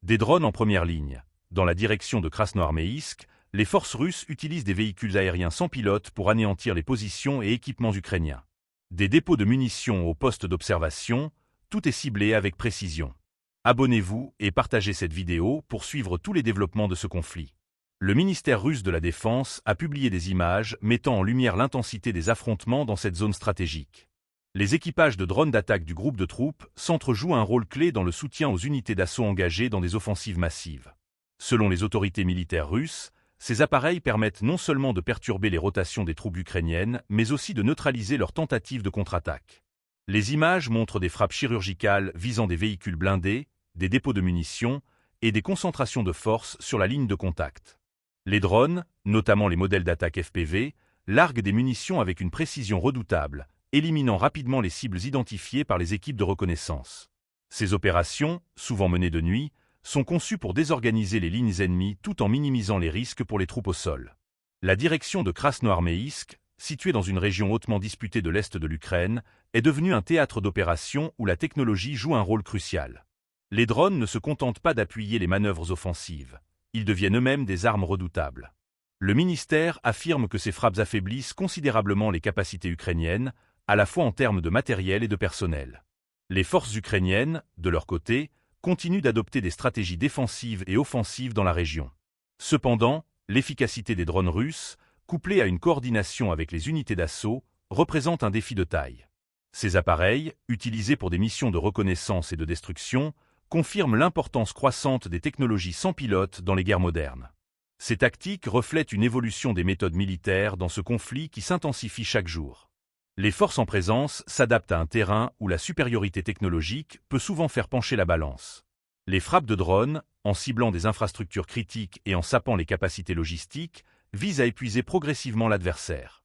Des drones en première ligne. Dans la direction de Krasnoarméïsk, les forces russes utilisent des véhicules aériens sans pilote pour anéantir les positions et équipements ukrainiens. Des dépôts de munitions aux postes d'observation, tout est ciblé avec précision. Abonnez-vous et partagez cette vidéo pour suivre tous les développements de ce conflit. Le ministère russe de la Défense a publié des images mettant en lumière l'intensité des affrontements dans cette zone stratégique. Les équipages de drones d'attaque du groupe de troupes s'entrejouent un rôle clé dans le soutien aux unités d'assaut engagées dans des offensives massives. Selon les autorités militaires russes, ces appareils permettent non seulement de perturber les rotations des troupes ukrainiennes, mais aussi de neutraliser leurs tentatives de contre-attaque. Les images montrent des frappes chirurgicales visant des véhicules blindés, des dépôts de munitions et des concentrations de force sur la ligne de contact. Les drones, notamment les modèles d'attaque FPV, larguent des munitions avec une précision redoutable, éliminant rapidement les cibles identifiées par les équipes de reconnaissance. Ces opérations, souvent menées de nuit, sont conçues pour désorganiser les lignes ennemies tout en minimisant les risques pour les troupes au sol. La direction de Krasnoarméïsk, située dans une région hautement disputée de l'est de l'Ukraine, est devenue un théâtre d'opérations où la technologie joue un rôle crucial. Les drones ne se contentent pas d'appuyer les manœuvres offensives, ils deviennent eux-mêmes des armes redoutables. Le ministère affirme que ces frappes affaiblissent considérablement les capacités ukrainiennes, à la fois en termes de matériel et de personnel. Les forces ukrainiennes, de leur côté, continuent d'adopter des stratégies défensives et offensives dans la région. Cependant, l'efficacité des drones russes, couplée à une coordination avec les unités d'assaut, représente un défi de taille. Ces appareils, utilisés pour des missions de reconnaissance et de destruction, confirment l'importance croissante des technologies sans pilote dans les guerres modernes. Ces tactiques reflètent une évolution des méthodes militaires dans ce conflit qui s'intensifie chaque jour. Les forces en présence s'adaptent à un terrain où la supériorité technologique peut souvent faire pencher la balance. Les frappes de drones, en ciblant des infrastructures critiques et en sapant les capacités logistiques, visent à épuiser progressivement l'adversaire.